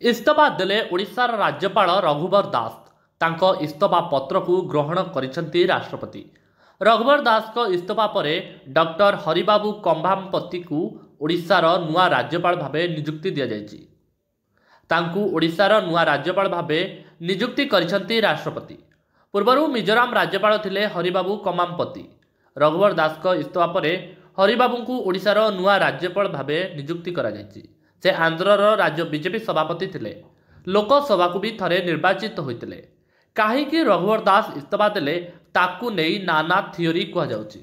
इस्तीफा देले ओडिशार राज्यपाल रघुवर दास तांको इस्तीफा पत्र को ग्रहण करिसेंती राष्ट्रपति। रघुवर दास को इस्तीफा परे डॉक्टर हरिबाबू कंभामपति को ओडिशार नुआ राज्यपाल भावे नियुक्ति दिया जायछि। तांकु ओडिशार नुआ राज्यपाल भावे नियुक्ति करिसेंती राष्ट्रपति। पूर्वरु मिजोराम राज्यपाल थिले हरिबाबू कंभामपति। रघुवर दास को इस्तीफा परे हरिबाबू को ओडिशार नुआ राज्यपाल भावे नियुक्ति करा जायछि। से आंध्रर राज्य बीजेपी सभापति थिले। लोकसभा को भी थरे निर्वाचित होइतिले। काहेकि रघुवर दास इस्तीफा देले ताकू नेई नाना थियोरी कह जाउछि।